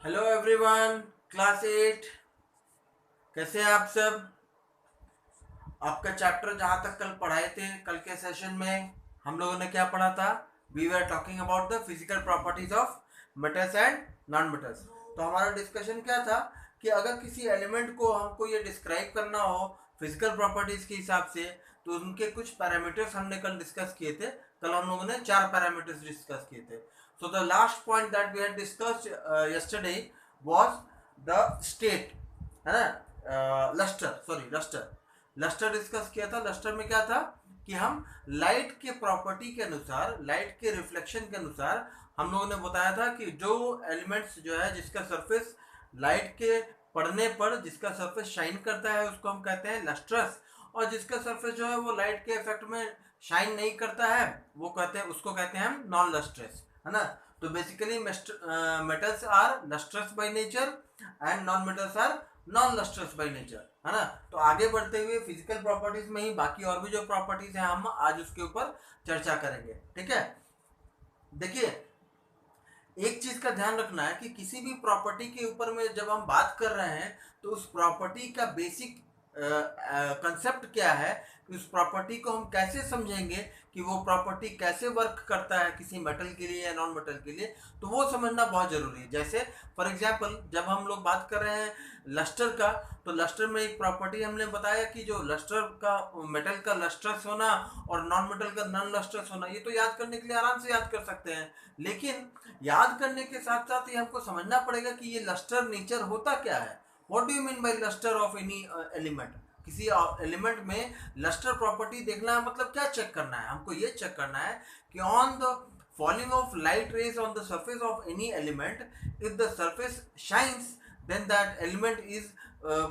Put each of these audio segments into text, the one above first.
Hello everyone, class 8। कैसे हैं आप सब? आपका चैप्टर जहाँ तक कल पढ़ाए थे, कल के सेशन में हम लोगों ने क्या पढ़ा था? We were talking about the physical properties of metals and non metals. तो हमारा डिस्कशन क्या था कि अगर किसी एलिमेंट को हमको ये डिस्क्राइब करना हो फिजिकल प्रॉपर्टीज के हिसाब से, तो उनके कुछ पैरामीटर्स हमने कल डिस्कस किए थे। कल हम लोगों ने 4 पैरामीटर्स डिस्कस किए थे। So the last point that we had discussed yesterday was the state, है ना? लस्टर लस्टर डिस्कस किया था। लस्टर में क्या था कि हम लाइट के प्रॉपर्टी के अनुसार, लाइट के रिफ्लेक्शन के अनुसार हम लोगों ने बताया था कि जो एलिमेंट्स जो है जिसका सरफेस लाइट के पड़ने पर जिसका सरफेस शाइन करता है उसको हम कहते हैं लस्ट्रस, और जिसका सरफेस जो है वो लाइट के इफेक्ट में शाइन नहीं करता है वो कहते हैं, उसको कहते हैं हम नॉन लस्ट्रस, है ना? तो basically metals are lustrous by nature and non metals are non lustrous by nature, है ना? तो आगे बढ़ते हुए फिजिकल प्रॉपर्टीज में ही बाकी और भी जो प्रॉपर्टीज हैं हम आज उसके ऊपर चर्चा करेंगे। ठीक है, देखिए, एक चीज का ध्यान रखना है कि किसी भी प्रॉपर्टी के ऊपर में जब हम बात कर रहे हैं तो उस प्रॉपर्टी का बेसिक कंसेप्ट क्या है, कि उस प्रॉपर्टी को हम कैसे समझेंगे, कि वो प्रॉपर्टी कैसे वर्क करता है किसी मेटल के लिए या नॉन मेटल के लिए, तो वो समझना बहुत जरूरी है। जैसे फॉर एग्जांपल जब हम लोग बात कर रहे हैं लस्टर का, तो लस्टर में एक प्रॉपर्टी हमने बताया कि जो लस्टर का, मेटल का लस्ट्रस होना और नॉन मेटल का नॉन लस्ट्रस होना, ये तो याद करने के लिए आराम से याद कर सकते हैं। लेकिन याद करने के साथ साथ ये हमको समझना पड़ेगा कि ये लस्टर नेचर होता क्या है। What do you mean by lustre of any element? किसी एलिमेंट में लस्टर प्रॉपर्टी देखना है मतलब क्या चेक करना है? हमको ये चेक करना है कि on the falling of light rays on the surface of any element, if the surface shines, then that element is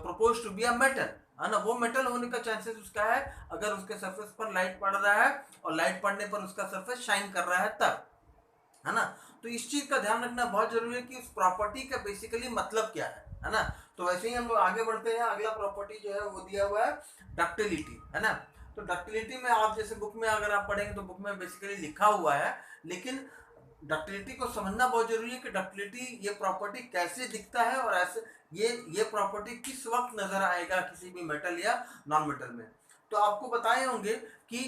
proposed to be a metal, है ना? वो मेटल होने का चांसेस उसका है अगर उसके सरफेस पर लाइट पड़ रहा है और लाइट पड़ने पर उसका सरफेस शाइन कर रहा है तब, है ना? तो इस चीज का ध्यान रखना बहुत जरूरी है कि उस प्रॉपर्टी का बेसिकली मतलब क्या है ना? तो वैसे ही हम लोग आगे बढ़ते हैं। अगला प्रॉपर्टी जो है वो दिया हुआ है डक्टिलिटी, है ना? तो डक्टिलिटी में आप जैसे बुक में अगर आप पढ़ेंगे तो बुक में बेसिकली लिखा हुआ है, लेकिन डक्टिलिटी को समझना बहुत जरूरी है कि डक्टिलिटी ये प्रॉपर्टी कैसे दिखता है और ऐसे ये प्रॉपर्टी किस वक्त नजर आएगा किसी भी मेटल या नॉन मेटल में। तो आपको बताए होंगे कि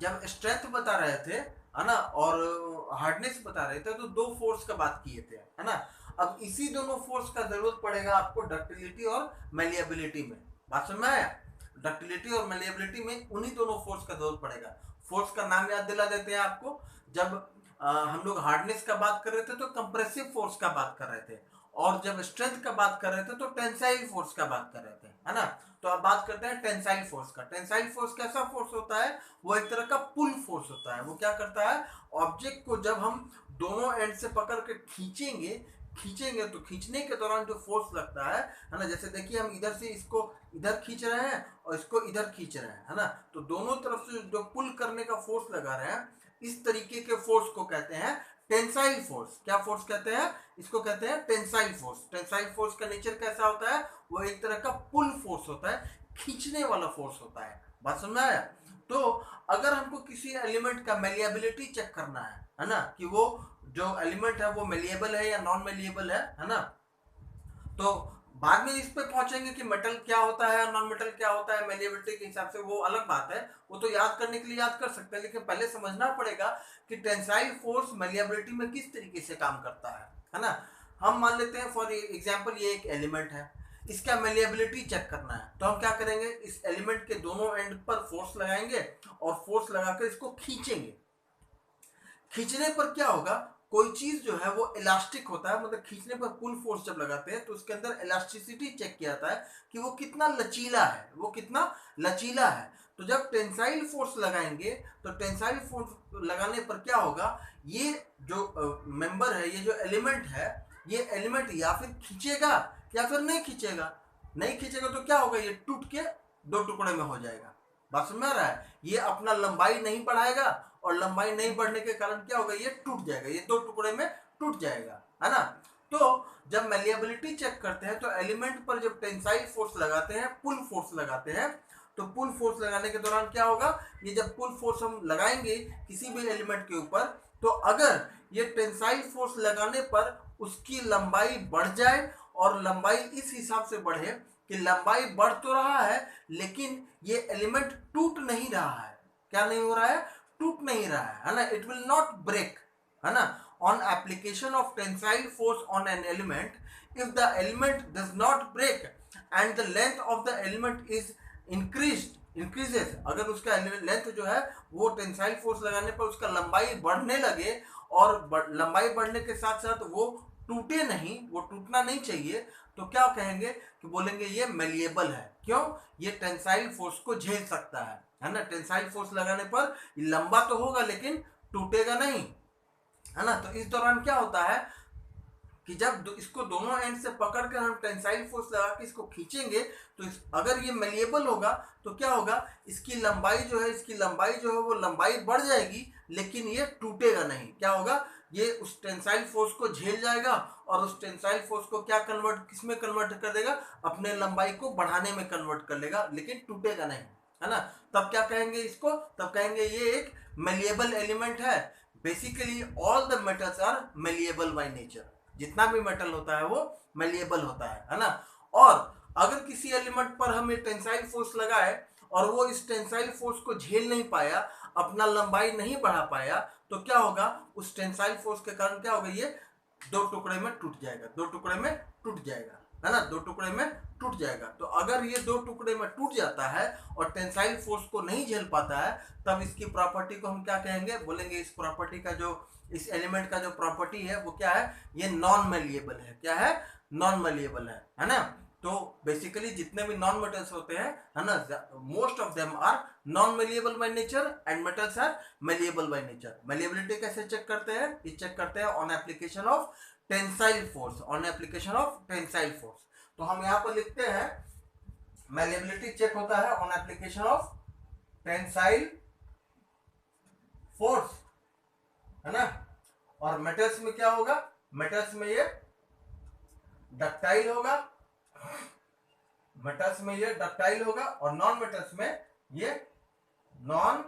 जब स्ट्रेंथ बता रहे थे, है ना, और हार्डनेस बता रहे थे, तो दो फोर्स का बात किए थे, है ना? अब इसी दोनों फोर्स का जरूरत पड़ेगा आपको डक्टिलिटी और मेलिएबिलिटी में। बात समझ में आया? डक्टिलिटी और मेलिएबिलिटी में उन्हीं दोनों फोर्स का जरूरत पड़ेगा। फोर्स का नाम याद दिला देते हैं आपको। जब हम लोग हार्डनेस का बात कर रहे थे तो कंप्रेसिव फोर्स का बात कर रहे थे, और जब स्ट्रेंथ का बात कर रहे थे तो टेंसाइल फोर्स का बात कर रहे थे, है ना? तो अब बात करते हैं टेंसाइल फोर्स का। टेंसाइल फोर्स कैसा फोर्स होता है? वो एक तरह का पुल फोर्स होता है। वो क्या करता है? ऑब्जेक्ट को जब हम दोनों एंड से पकड़ के खींचेंगे खींचेंगे तो खींचने के दौरान जो फोर्स लगता है ना, जैसे देखिए हम इधर से इसको इधर खींच रहे हैं और इसको इधर खींच रहे हैं, है ना? तो दोनों तरफ से जो पुल करने का फोर्स लगा रहे हैं, इस तरीके के फोर्स को कहते हैं टेंसाइल फोर्स। क्या फोर्स कहते हैं? इसको कहते हैं टेंसाइल फोर्स। टेंसाइल फोर्स का नेचर कैसा होता है? वो एक तरह का पुल फोर्स होता है, खींचने वाला फोर्स होता है। बात समझ में आया? तो अगर हमको किसी एलिमेंट का मेलिएबिलिटी चेक करना है ना, कि वो जो एलिमेंट है वो मेलिएबल है या नॉन मेलिएबल है ना, तो बाद में इस पे पहुंचेंगे कि मेटल क्या होता है, नॉन मेटल क्या होता है मेलिएबिलिटी के हिसाब से, वो अलग बात है। वो तो याद करने के लिए याद कर सकते हैं, लेकिन पहले समझना पड़ेगा कि टेंसाइल फोर्स मेलिएबिलिटी में किस तरीके से काम करता है ना? हम मान लेते हैं फॉर एग्जांपल ये एक एलिमेंट है, इसका मेलिएबिलिटी चेक करना है, तो हम क्या करेंगे? इस एलिमेंट के दोनों एंड पर फोर्स लगाएंगे और फोर्स लगाकर इसको खींचेंगे। खींचने पर क्या होगा? कोई चीज जो है वो इलास्टिक होता है, मतलब खींचने पर पुल फोर्स जब लगाते हैं तो उसके अंदर इलास्टिसिटी चेक किया जाता है कि वो कितना लचीला है, वो कितना लचीला है। तो जब टेंसाइल फोर्स लगाएंगे तो टेंसाइल फोर्स लगाने पर क्या होगा? ये जो मेंबर है, ये जो एलिमेंट है, ये एलिमेंट या फिर खींचेगा या फिर नहीं खींचेगा। नहीं खींचेगा तो क्या होगा? ये टूट के दो टुकड़े में हो जाएगा। बात समझ में आ रहा है? ये अपना लंबाई नहीं बढ़ाएगा और लंबाई नहीं बढ़ने के कारण क्या होगा? ये टूट जाएगा, ये दो टुकड़े में टूट जाएगा, है ना? तो जब मेलिएबिलिटी चेक करते हैं तो एलिमेंट पर जब टेंसाइल फोर्स लगाते हैं, पुल फोर्स लगाते हैं, तो पुल फोर्स लगाने के दौरान क्या होगा? ये जब पुल फोर्स हम लगाएंगे किसी भी एलिमेंट के ऊपर, तो अगर ये टेंसाइल फोर्स लगाने पर उसकी लंबाई बढ़ जाए, और लंबाई इस हिसाब से बढ़े कि लंबाई बढ़ तो रहा है लेकिन ये एलिमेंट टूट नहीं रहा है। क्या नहीं हो रहा है? टूट नहीं रहा है ना, इट विल नॉट ब्रेक, है ना। On application of tensile force on an element, if the element does not break and the length of the element is increases, अगर उसका लेंथ जो है वो टेंसाइल फोर्स लगाने पर उसका लंबाई बढ़ने लगे, और लंबाई बढ़ने के साथ साथ वो टूटे नहीं, वो टूटना नहीं चाहिए, तो क्या कहेंगे कि बोलेंगे ये मेलिएबल है। क्यों? ये टेंसाइल फोर्स को झेल सकता है ना। टेंसाइल फोर्स लगाने पर लंबा तो होगा लेकिन टूटेगा नहीं, है ना। तो इस दौरान क्या होता है कि जब इसको दोनों एंड से पकड़कर हम टेंसाइल फोर्स लगा के इसको खींचेंगे, तो अगर ये मेलिएबल होगा तो क्या होगा, इसकी लंबाई जो है वो लंबाई बढ़ जाएगी लेकिन ये टूटेगा नहीं। क्या होगा, ये उस टेंसाइल फोर्स को झेल जाएगा और उस टेंसाइल फोर्स को क्या किसमें कन्वर्ट कर देगा, अपने लंबाई को बढ़ाने में कन्वर्ट कर लेगा, लेकिन टूटेगा नहीं, है ना। तब क्या कहेंगे इसको, तब कहेंगे ये एक मेलिएबल एलिमेंट है। Basically all the metals are malleable by nature, जितना भी मेटल होता है वो मेलिएबल होता है ना। और अगर किसी एलिमेंट पर हम टेंसाइल फोर्स लगाए और वो इस टेंसाइल फोर्स को झेल नहीं पाया, अपना लंबाई नहीं बढ़ा पाया, तो क्या होगा, उस टेंसाइल फोर्स के कारण क्या होगा, ये दो टुकड़े में टूट जाएगा, है ना, दो टुकड़े में टूट जाएगा। तो अगर ये दो टुकड़े में टूट जाता है और टेंसाइल फोर्स को नहीं झेल पाता है, तब इसकी प्रॉपर्टी को हम क्या कहेंगे, बोलेंगे इस प्रॉपर्टी का जो, इस एलिमेंट का जो प्रॉपर्टी है वो क्या है, ये नॉन मेलिएबल है। क्या है? नॉन मेलिएबल है ना। तो बेसिकली जितने भी नॉन मेटल्स होते हैं, है ना, most of them are non malleable by nature and metals are malleable by nature. Malleability कैसे चेक करते हैं? ये चेक करते हैं on application of tensile force, on application of tensile force. तो हम यहाँ पर लिखते हैं मेलिएबिलिटी चेक होता है on application of tensile force, है ना। और मेटल्स में क्या होगा, मेटल्स में ये डक्टाइल होगा, मेटल्स में ये डक्टाइल होगा, और नॉन मेटल्स में ये नॉन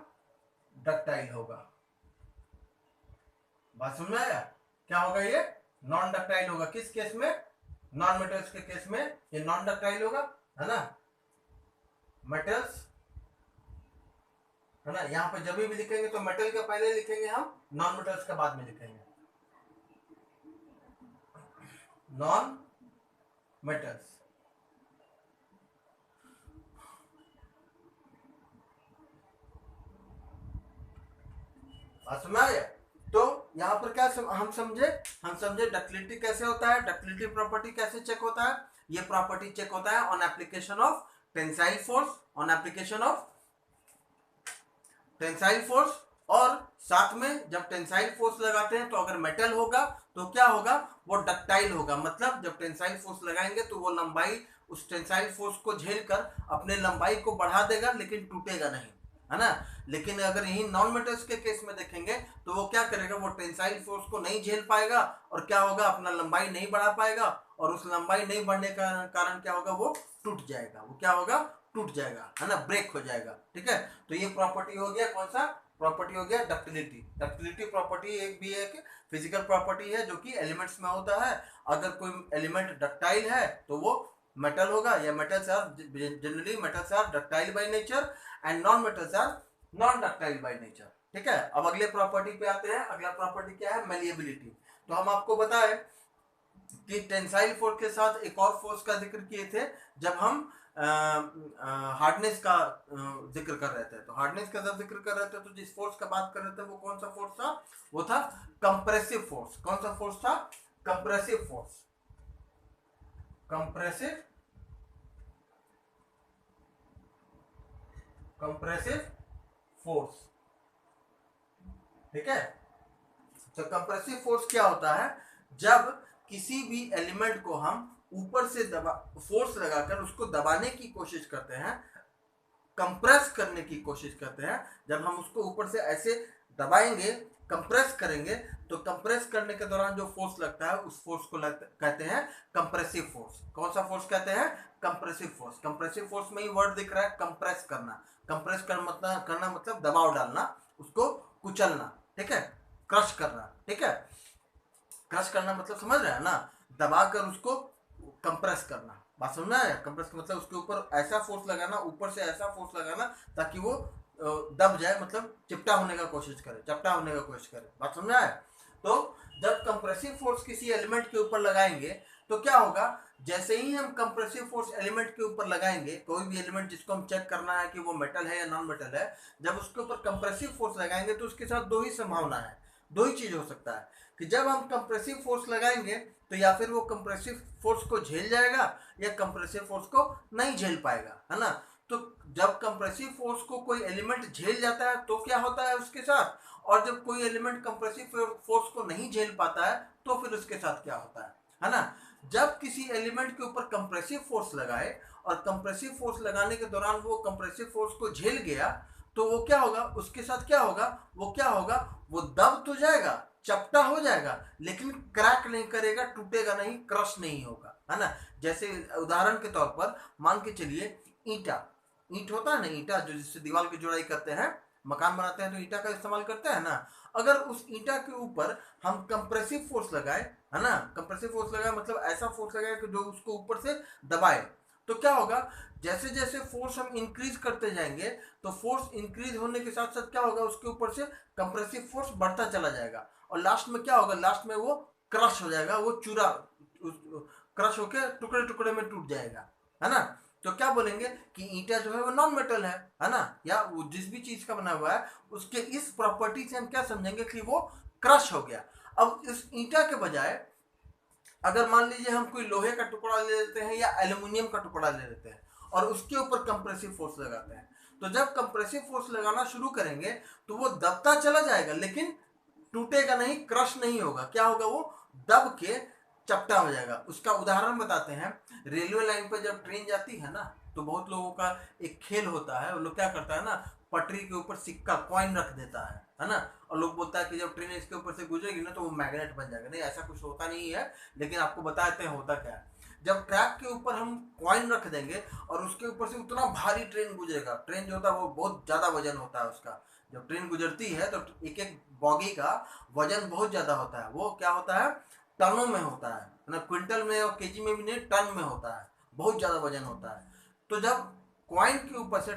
डक्टाइल होगा। बात समझ में आया? क्या होगा, ये नॉन डक्टाइल होगा। किस केस में? नॉन मेटल्स के केस में ये नॉन डक्टाइल होगा, है ना। मेटल्स, है ना, यहाँ पे जब भी लिखेंगे तो मेटल के पहले लिखेंगे हम, नॉन मेटल्स के बाद में लिखेंगे नॉन मेटल्स। समझ आया? तो यहाँ पर क्या हम समझे डक्टिलिटी कैसे होता है, डक्टिलिटी प्रॉपर्टी कैसे चेक होता है। ये प्रॉपर्टी चेक होता है on application of tensile force, on application of tensile force. और साथ में जब टेंसाइल फोर्स लगाते हैं तो अगर मेटल होगा तो क्या होगा, वो डक्टाइल होगा। मतलब जब टेंसाइल फोर्स लगाएंगे तो वो लंबाई उस टेंसाइल फोर्स को झेलकर अपने लंबाई को बढ़ा देगा लेकिन टूटेगा नहीं, है ना। लेकिन अगर यही नॉन मेटल्स के केस में देखेंगे तो वो क्या करेगा, वो टेंसाइल फोर्स को नहीं झेल पाएगा और क्या होगा, अपना लंबाई नहीं बढ़ा पाएगा, और उस लंबाई नहीं बढ़ने का कारण क्या होगा, वो टूट जाएगा। वो क्या होगा, टूट जाएगा, है ना, ब्रेक हो जाएगा। ठीक है, तो ये प्रॉपर्टी हो गया, कौन सा प्रॉपर्टी हो गया, डक्टिलिटी। डक्टिलिटी प्रॉपर्टी एक भी एक फिजिकल प्रॉपर्टी है जो कि एलिमेंट्स में होता है। अगर कोई एलिमेंट डक्टाइल है तो वो मेटल होगा, या metals are generally metals are ductile by nature and non metals are non ductile by nature. ठीक है, अब अगले प्रॉपर्टी पे आते हैं। अगला प्रॉपर्टी क्या है, मेलिएबिलिटी। तो हम आपको बताए कि टेंसाइल फोर्स के साथ एक और फोर्स का जिक्र किए थे जब हम हार्डनेस का जिक्र कर रहे थे। तो हार्डनेस का जब जिक्र कर रहे थे तो जिस फोर्स का बात कर रहे थे वो कौन सा फोर्स था, वो था कंप्रेसिव फोर्स। कौन सा फोर्स था, कंप्रेसिव फोर्स, कंप्रेसिव फोर्स। ठीक है, तो कंप्रेसिव फोर्स क्या होता है, जब किसी भी एलिमेंट को हम ऊपर से फोर्स लगाकर उसको दबाने की कोशिश करते हैं, कंप्रेस करने की कोशिश करते हैं। जब हम उसको ऊपर से ऐसे दबाएंगे, कंप्रेस करेंगे, तो कंप्रेस करने के दौरान जो फोर्स लगता है उस फोर्स को कहते हैं कंप्रेसिव फोर्स। कौन सा फोर्स कहते हैं, कंप्रेसिव फोर्स। कंप्रेसिव फोर्स में ही वर्ड दिख रहा है, कंप्रेस करना। कंप्रेस करना मतलब दबाव डालना, उसको कुचलना, ठीक है, क्रश करना। ठीक है, क्रश करना मतलब समझ रहे हैं ना, दबाकर उसको कंप्रेस करना। बात समझना है? कंप्रेस का मतलब उसके ऊपर ऐसा फोर्स लगाना, ऊपर से ऐसा फोर्स लगाना ताकि वो दब जाए, मतलब चिपटा होने का कोशिश करे, चपटा होने का कोशिश करे। बात समझना है? तो जब कंप्रेसिव फोर्स किसी एलिमेंट के ऊपर लगाएंगे तो क्या होगा, जैसे ही हम कंप्रेसिव फोर्स एलिमेंट के ऊपर लगाएंगे, कोई भी एलिमेंट जिसको हम चेक करना है कि वो मेटल है या नॉन मेटल है, जब उसके ऊपर कंप्रेसिव फोर्स लगाएंगे तो उसके साथ दो ही संभावना है, दो ही चीज हो सकता है कि जब हम कंप्रेसिव फोर्स लगाएंगे तो या फिर वो कंप्रेसिव फोर्स को झेल जाएगा या कंप्रेसिव फोर्स को नहीं झेल पाएगा, है ना। तो जब कंप्रेसिव फोर्स को कोई एलिमेंट झेल जाता है तो क्या होता है उसके साथ, और जब कोई एलिमेंट कंप्रेसिव फोर्स को नहीं झेल पाता है तो फिर उसके साथ क्या होता है ना। जब किसी एलिमेंट के ऊपर कंप्रेसिव फोर्स लगाए और कंप्रेसिव फोर्स लगाने के दौरान वो कंप्रेसिव फोर्स को झेल गया तो वो क्या होगा, उसके साथ क्या होगा, वो दब तो जाएगा, चपटा हो जाएगा, लेकिन क्रैक नहीं करेगा, टूटेगा नहीं, क्रश नहीं होगा, है ना। जैसे उदाहरण के तौर पर मान के चलिए ईंट होता है ना, ईंटा जो जिससे दीवार की जुड़ाई करते हैं, मकान बनाते हैं तो ईंटा का इस्तेमाल करते हैं ना। अगर उस ईंटा के ऊपर हम कंप्रेसिव फोर्स लगाए, है ना, कंप्रेसिव फोर्स लगाए मतलब ऐसा फोर्स लगाए कि जो उसको ऊपर से दबाए, तो क्या होगा, जैसे जैसे फोर्स हम इंक्रीज करते जाएंगे तो फोर्स इंक्रीज होने के साथ साथ क्या होगा, उसके ऊपर से कंप्रेसिव फोर्स बढ़ता चला जाएगा और लास्ट में क्या होगा, लास्ट में वो क्रश हो जाएगा, वो चूरा क्रश होकर टुकड़े टुकड़े में टूट जाएगा, है ना। तो क्या बोलेंगे कि ईंटा जो है वो नॉन मेटल है ना, या वो जिस भी चीज का बना हुआ है उसके इस प्रॉपर्टी से हम क्या समझेंगे कि वो क्रश हो गया। अब इस ईंटा के बजाय अगर मान लीजिए हम कोई लोहे का टुकड़ा ले लेते हैं या एल्यूमिनियम का टुकड़ा ले लेते हैं और उसके ऊपर कंप्रेसिव फोर्स लगाते हैं, तो जब कंप्रेसिव फोर्स लगाना शुरू करेंगे तो वो दबता चला जाएगा लेकिन टूटेगा नहीं, क्रश नहीं होगा, क्या होगा, वो दब के चपटा हो जाएगा। उसका उदाहरण बताते हैं, रेलवे लाइन पर जब ट्रेन जाती है ना तो बहुत लोगों का एक खेल होता है, वो लोग क्या करता है ना, पटरी के ऊपर सिक्का कॉइन रख देता है ना, और लोग बोलता है कि जब ट्रेन इसके ऊपर से गुजरेगी ना तो वो मैग्नेट बन जाएगा। नहीं, ऐसा कुछ होता नहीं है, लेकिन आपको बताते हैं होता क्या है। जब ट्रैक के ऊपर हम कॉइन रख देंगे और उसके ऊपर से उतना भारी ट्रेन गुजरेगा, ट्रेन जो होता है वो बहुत ज्यादा वजन होता है उसका, जब ट्रेन गुजरती है तो एक एक बॉगी का वजन बहुत ज्यादा होता है, वो क्या होता है, टनों में होता है ना, क्विंटल में और केजी में भी नहीं, टन में होता है, बहुत ज्यादा वजन होता है। तो जब कॉइन के ऊपर से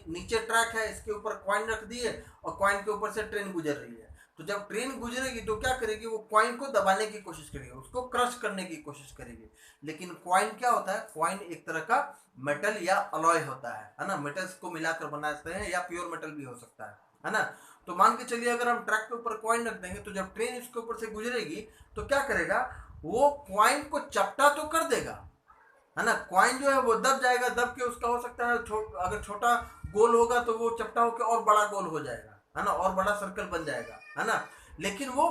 नीचे ट्रैक है, इसके ऊपर कॉइन रख दिए और कॉइन के ऊपर से ट्रेन गुजर रही है, तो जब ट्रेन गुजरेगी तो क्या करेगी, वो कॉइन को दबाने की कोशिश करेगी, उसको क्रश करने की कोशिश करेगी। लेकिन कॉइन क्या होता है, कॉइन एक तरह का मेटल या अलॉय होता है ना, मेटल्स को मिलाकर बनाते हैं या प्योर मेटल भी हो सकता है ना। तो मान के चलिए अगर हम ट्रैक के ऊपर कॉइन रख देंगे तो जब ट्रेन इसके ऊपर से गुजरेगी तो क्या करेगा, वो कॉइन को चपटा तो कर देगा, है ना, कॉइन जो है वो दब जाएगा, दब के उसका हो सकता है अगर छोटा गोल होगा तो वो चपटा होकर और बड़ा गोल हो जाएगा, है ना, और बड़ा सर्कल बन जाएगा, है ना, लेकिन वो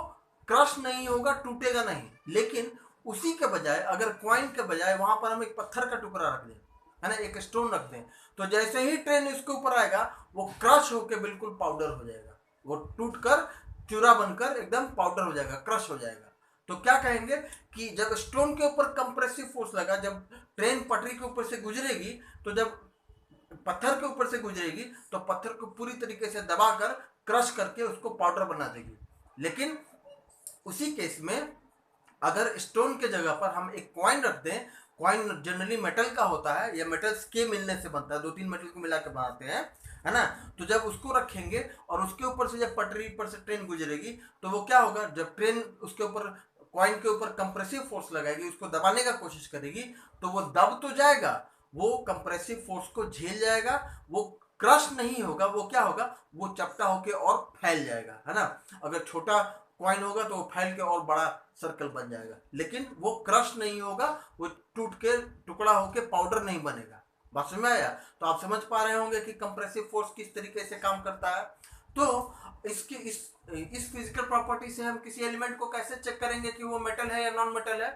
क्रश नहीं होगा, टूटेगा नहीं। लेकिन उसी के बजाय अगर कॉइन के बजाय वहां पर हम एक पत्थर का टुकड़ा रख दें, है ना, एक स्टोन रख दें, तो जैसे ही ट्रेन इसके ऊपर आएगा वो क्रश होकर बिल्कुल पाउडर हो जाएगा, वो टूट कर चूरा बनकर एकदम पाउडर हो जाएगा, क्रश हो जाएगा। तो क्या कहेंगे कि जब स्टोन के ऊपर कंप्रेसिव फोर्स लगा, जब ट्रेन पटरी के ऊपर से गुजरेगी तो जब पत्थर के ऊपर से गुजरेगी तो पत्थर को पूरी तरीके से दबाकर क्रश करके उसको पाउडर बना देगी। लेकिन उसी केस में अगर स्टोन के जगह पर हम एक कॉइन रख दें, कॉइन जनरली मेटल का होता है या मेटल्स के मिलने से बनता है, दो तीन मेटल को मिलाकर बनाते हैं, है ना, तो जब उसको रखेंगे और उसके ऊपर से जब पटरी पर से ट्रेन गुजरेगी तो वो क्या होगा, जब ट्रेन उसके ऊपर कॉइन के ऊपर कंप्रेसिव फोर्स लगाएगी, उसको दबाने का कोशिश करेगी, तो वो दब तो जाएगा, वो कंप्रेसिव फोर्स को झेल जाएगा, वो क्रश नहीं होगा, वो क्या होगा, वो चपटा होके और फैल जाएगा, है ना। अगर छोटा कॉइन होगा तो वो फैल के और बड़ा सर्कल बन जाएगा, लेकिन वो क्रश नहीं होगा, वो टूट के टुकड़ा होके पाउडर नहीं बनेगा। बात समझ में आया? तो आप समझ पा रहे होंगे कि कंप्रेसिव फोर्स किस तरीके से काम करता है। तो इसकी इस फिजिकल प्रॉपर्टी से हम किसी एलिमेंट को कैसे चेक करेंगे कि वो मेटल है या नॉन मेटल है।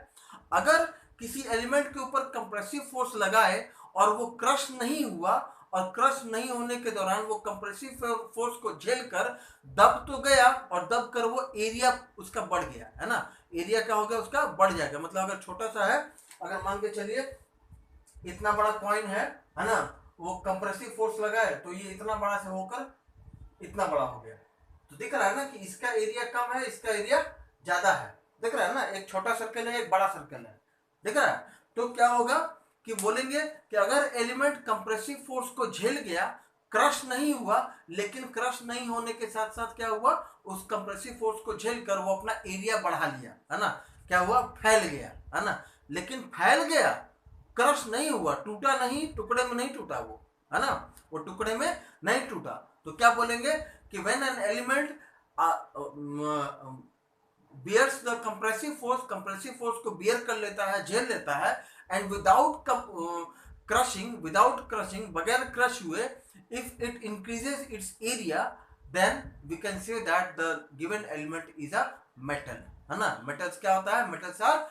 अगर किसी एलिमेंट के ऊपर कंप्रेसिव फोर्स लगाए और वो क्रश नहीं हुआ, और क्रश नहीं होने के दौरान वो कंप्रेसिव फोर्स को झेलकर दब तो गया और दब कर वो एरिया उसका बढ़ गया, है ना, एरिया क्या हो गया, उसका बढ़ जाएगा। मतलब अगर छोटा सा है, अगर मान के चलिए इतना बड़ा कॉइन है ना, वो कंप्रेसिव फोर्स लगाए तो ये इतना बड़ा से होकर इतना बड़ा हो गया, तो दिख रहा है ना कि इसका एरिया कम है, इसका एरिया ज्यादा है। दिख रहा है ना, एक छोटा सर्कल है एक बड़ा सर्कल है, दिख रहा है। तो क्या होगा कि बोलेंगे कि अगर एलिमेंट कंप्रेसिव फोर्स को झेल गया, क्रश नहीं हुआ, लेकिन क्रश नहीं होने के साथ साथ क्या हुआ, उस कंप्रेसिव फोर्स को झेल कर वो अपना एरिया बढ़ा लिया, है ना, क्या हुआ, फैल गया, है ना, लेकिन फैल गया, क्रश नहीं हुआ, टूटा नहीं, टुकड़े में नहीं टूटा वो, है ना, वो टुकड़े में नहीं टूटा। तो क्या बोलेंगे कि when an element bears the compressive force को बियर कर लेता है, झेल लेता है, एंड विदाउट क्रशिंग, बगैर क्रश हुए, if it increases its area, then we can say that the given element is a metal, है ना। मेटल्स क्या होता है, metals are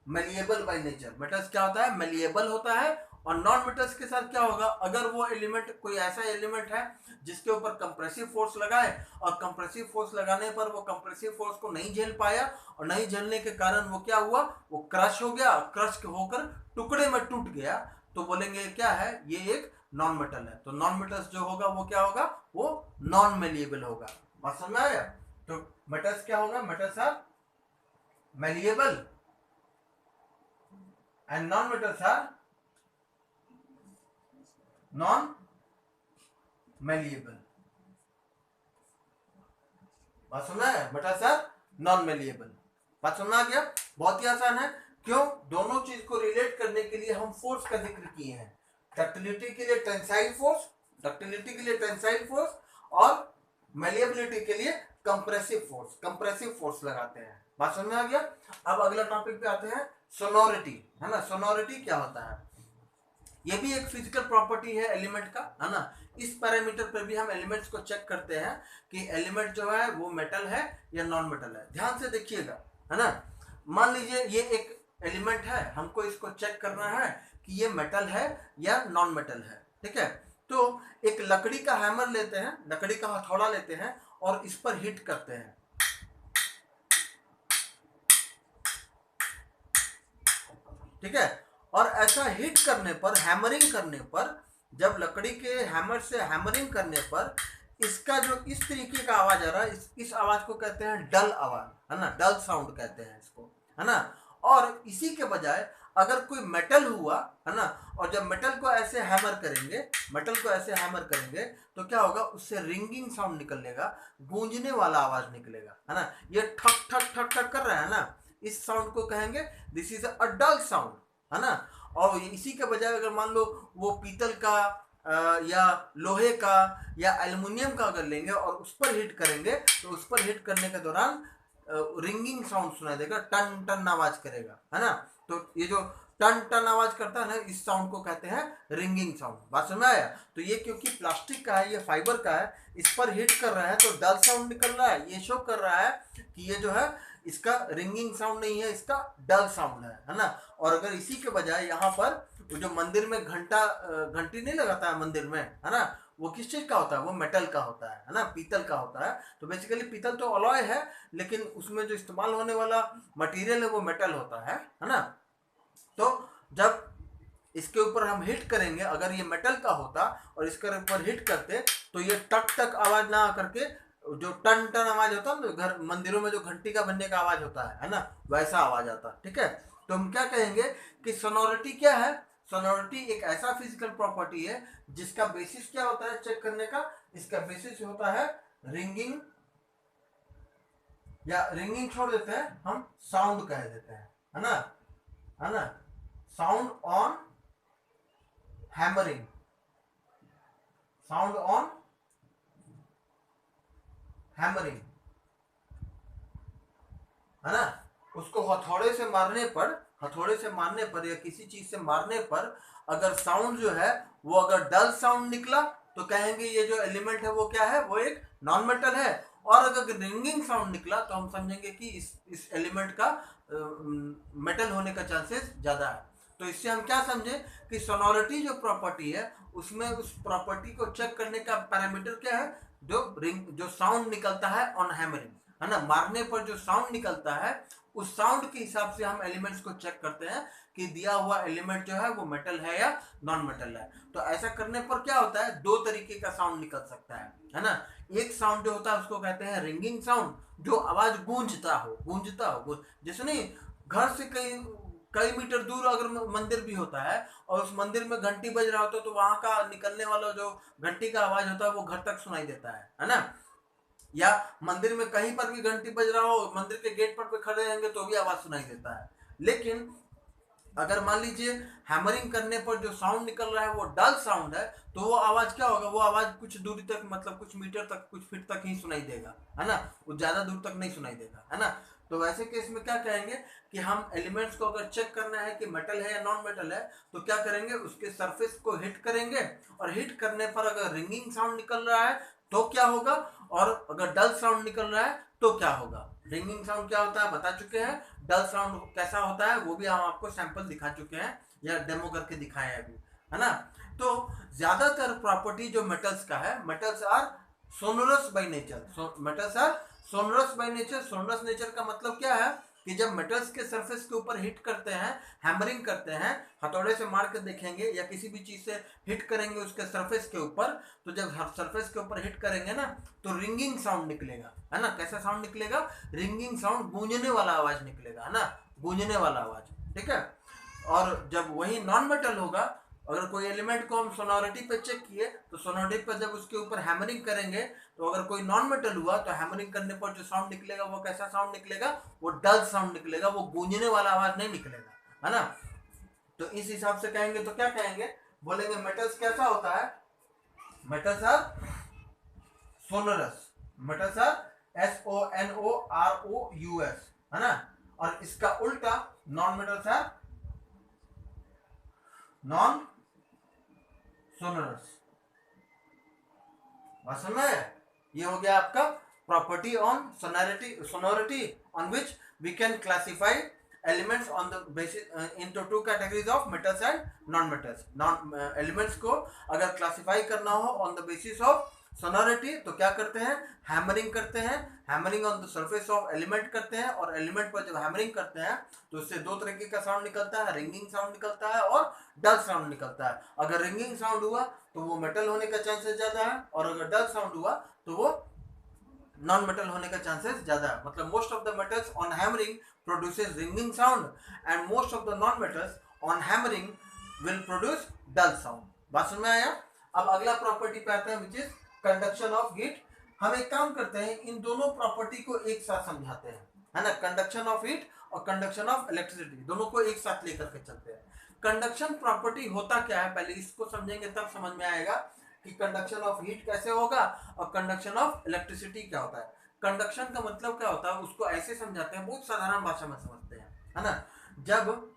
malleable by nature, metals क्या होता है, मेलिएबल होता है। और नॉन मेटल्स के साथ क्या होगा, अगर वो एलिमेंट कोई ऐसा एलिमेंट है जिसके ऊपर कंप्रेसिव फोर्स लगाए और कंप्रेसिव फोर्स लगाने पर वो कंप्रेसिव फोर्स को नहीं झेल पाया, और नहीं झेलने के कारण वो क्या हुआ, वो क्रश हो गया, क्रश होकर टुकड़े में टूट गया, तो बोलेंगे क्या है, ये एक नॉन मेटल है। तो नॉन मेटल्स जो होगा वो क्या होगा, वो नॉन मेलिएबल होगा। बात समझ में आया। तो मेटल्स क्या होगा, metals are malleable and non-metals are non-malleable। बात सुनना है, मेटल्स आर नॉन मेलिएबल। बात सुनना आ गया, बहुत ही आसान है। क्यों, दोनों चीज को रिलेट करने के लिए हम फोर्स का जिक्र किए हैं। डक्टिलिटी के लिए टेंसाइल फोर्स, डक्टिलिटी के लिए टेंसाइल फोर्स, और मेलिएबिलिटी के लिए कंप्रेसिव फोर्स लगाते हैं। बात समझ में आ गया। अब अगला टॉपिक पे आते हैं, सोनोरिटी, है ना। सोनोरिटी क्या होता है, ये भी एक फिजिकल प्रॉपर्टी है एलिमेंट का, है ना। इस पैरामीटर पर भी हम एलिमेंट्स को चेक करते हैं कि एलिमेंट जो है वो मेटल है या नॉन मेटल है। ध्यान से देखिएगा, है ना। मान लीजिए ये एक एलिमेंट है, हमको इसको चेक करना है कि ये मेटल है या नॉन मेटल है, ठीक है। तो एक लकड़ी का हैमर लेते हैं, लकड़ी का हथौड़ा लेते हैं और इस पर हिट करते हैं, ठीक है। और ऐसा हिट करने पर, हैमरिंग करने पर, जब लकड़ी के हैमर से हैमरिंग करने पर इसका जो इस तरीके का आवाज आ रहा है, इस आवाज को कहते हैं डल आवाज, है ना, डल साउंड कहते हैं इसको, है ना। और इसी के बजाय अगर कोई मेटल हुआ, है ना, और जब मेटल को ऐसे हैमर करेंगे, मेटल को ऐसे हैमर करेंगे तो क्या होगा, उससे रिंगिंग साउंड निकलेगा, गूंजने वाला आवाज निकलेगा, है ना। ये ठक ठक ठक ठक कर रहा है ना, इस साउंड को कहेंगे this is a dull sound, है ना। और इसी के बजाय अगर मान लो वो पीतल का या लोहे का या एल्युमिनियम का अगर लेंगे और उस पर हिट करेंगे, तो उस पर हिट करने के दौरान रिंगिंग साउंड सुनाई देगा, टन टन आवाज करेगा, है ना। तो ये जो टन टन आवाज करता है ना, इस साउंड को कहते हैं रिंगिंग साउंड। बात समझ में आया। तो ये क्योंकि प्लास्टिक का है, ये फाइबर का है, इस पर हिट कर रहा है तो डल साउंड निकल रहा है, ये शो कर रहा है कि ये जो है इसका रिंगिंग साउंड नहीं है, इसका डल साउंड है ना। और अगर इसी के बजाय यहाँ पर जो मंदिर में घंटी नहीं लगाता है मंदिर में, है ना, वो किस चीज का होता है, वो मेटल का होता है ना, पीतल का होता है। तो बेसिकली पीतल तो अलॉय है, लेकिन उसमें जो इस्तेमाल होने वाला मटेरियल है वो मेटल होता है ना। तो जब इसके ऊपर हम हिट करेंगे, अगर ये मेटल का होता और इसके ऊपर हिट करते तो ये टक टक आवाज ना करके जो टन टन आवाज होता है ना, घर मंदिरों में जो घंटी का बनने का आवाज होता है ना, वैसा आवाज आता, ठीक है। तो हम क्या कहेंगे कि सोनोरिटी क्या है, सोनोरिटी एक ऐसा फिजिकल प्रॉपर्टी है जिसका बेसिस क्या होता है चेक करने का, इसका बेसिस होता है रिंगिंग, या रिंगिंग छोड़ देते हैं हम, साउंड कह देते हैं, है ना, sound on hammering, sound on hammering, है ना। उसको हथौड़े से मारने पर या किसी चीज से मारने पर अगर साउंड जो है वो अगर डल साउंड निकला तो कहेंगे ये जो एलिमेंट है वो क्या है, वो एक नॉन मेटल है। और अगर रिंगिंग साउंड निकला तो हम समझेंगे कि इस एलिमेंट का मेटल होने का चांसेस ज्यादा है। तो इससे हम क्या समझे कि सोनोरिटी जो प्रॉपर्टी है उसमें उस प्रॉपर्टी को चेक करने का पैरामीटर क्या है, जो साउंड निकलता है ऑन हैमरिंग, है ना, मारने पर जो साउंड निकलता है उस साउंड के हिसाब से हम एलिमेंट्स को चेक करते हैं कि दिया हुआ एलिमेंट जो है वो मेटल है या नॉन मेटल है। तो ऐसा करने पर क्या होता है, दो तरीके का साउंड निकल सकता है ना। एक साउंड जो होता है उसको कहते हैं रिंगिंग साउंड, जो आवाज गूंजता हो जैसे नहीं, घर से कई कई मीटर दूर अगर मंदिर भी होता है और उस मंदिर में घंटी बज रहा होता है तो वहां का निकलने वाला जो घंटी का आवाज होता है वो घर तक सुनाई देता है ना। या मंदिर में कहीं पर भी घंटी बज रहा हो, मंदिर के गेट पर पे खड़े रहेंगे तो भी आवाज सुनाई देता है। लेकिन अगर मान लीजिए हैमरिंग करने पर जो साउंड निकल रहा है वो डल साउंड है, तो वो आवाज क्या होगा, वो आवाज कुछ दूरी तक, मतलब कुछ मीटर तक, कुछ फीट तक ही सुनाई देगा, है ना, वो ज्यादा दूर तक नहीं सुनाई देगा, है ना। तो वैसे केस में क्या कहेंगे कि हम एलिमेंट्स को अगर चेक करना है कि मेटल है या नॉन मेटल है, तो क्या करेंगे, उसके सरफेस को हिट करेंगे, और हिट करने पर अगर रिंगिंग साउंड निकल रहा है तो क्या होगा, और अगर डल साउंड निकल रहा है तो क्या होगा। रिंगिंग साउंड क्या होता है बता चुके हैं, डल साउंड कैसा होता है वो भी हम आपको सैंपल दिखा चुके हैं या डेमो करके दिखाए हैं अभी, है ना। तो ज्यादातर प्रॉपर्टी जो मेटल्स का है, metals are sonorous by nature, metals are sonorous by nature. Sonorous nature का मतलब क्या है कि जब मेटल्स के सरफेस के ऊपर हिट करते हैं, हैमरिंग करते हैं, हथौड़े से मार के देखेंगे या किसी भी चीज से हिट करेंगे उसके सरफेस के ऊपर, तो जब सरफेस के ऊपर हिट करेंगे ना तो रिंगिंग साउंड निकलेगा, है ना। कैसा साउंड निकलेगा, रिंगिंग साउंड, गूंजने वाला आवाज निकलेगा, है ना, गूंजने वाला आवाज, ठीक है। और जब वही नॉन मेटल होगा, अगर कोई एलिमेंट को हम सोनोरिटी पे चेक किए तो सोनोरिटी पे जब उसके ऊपर हैमरिंग करेंगे तो अगर कोई नॉन मेटल हुआ तो हैमरिंग करने पर जो साउंड निकलेगा वो कैसा साउंड निकलेगा, वो डल साउंड निकलेगा, वो गूंजने वाला आवाज नहीं निकलेगा, है ना। तो इस हिसाब से कहेंगे तो क्या कहेंगे, बोलेंगे मेटल्स कैसा होता है, metals are sonorous, metals are SONOROUS, है ना। और इसका उल्टा non metals are non sonorous. समझ में, ये हो गया आपका property on sonority on which we can classify elements on the basis into two categories of metals and non metals. Non elements को अगर क्लासिफाई करना हो on the basis of sonority तो क्या करते हैं, हैमरिंग करते हैं, hammering on the surface of element करते हैं, और एलिमेंट पर जब हैमरिंग करते हैं तो उससे दो तरीके का साउंड निकलता है, रिंगिंग साउंड निकलता है और डल साउंड निकलता है। अगर रिंगिंग साउंड हुआ तो वो मेटल होने का चांसेस ज्यादा है, और अगर डल साउंड हुआ तो वो नॉन मेटल होने का चांसेस ज्यादा है। मतलब most of the metals on hammering produces ringing sound and most of the non metals on hammering will produce dull sound. बात समझ में आया। अब अगला प्रॉपर्टी पे आते हैं which is conduction of heat. हम एक काम करते हैं, इन दोनों प्रॉपर्टी को एक साथ समझाते हैं, है ना। कंडक्शन ऑफ हीट और कंडक्शन ऑफ इलेक्ट्रिसिटी दोनों को एक साथ लेकर के चलते हैं। कंडक्शन प्रॉपर्टी होता क्या है, पहले इसको समझेंगे तब समझ में आएगा कि कंडक्शन ऑफ हीट कैसे होगा और कंडक्शन ऑफ इलेक्ट्रिसिटी क्या होता है। कंडक्शन का मतलब क्या होता है उसको ऐसे समझाते हैं, बहुत साधारण भाषा में समझते हैं, है ना। जब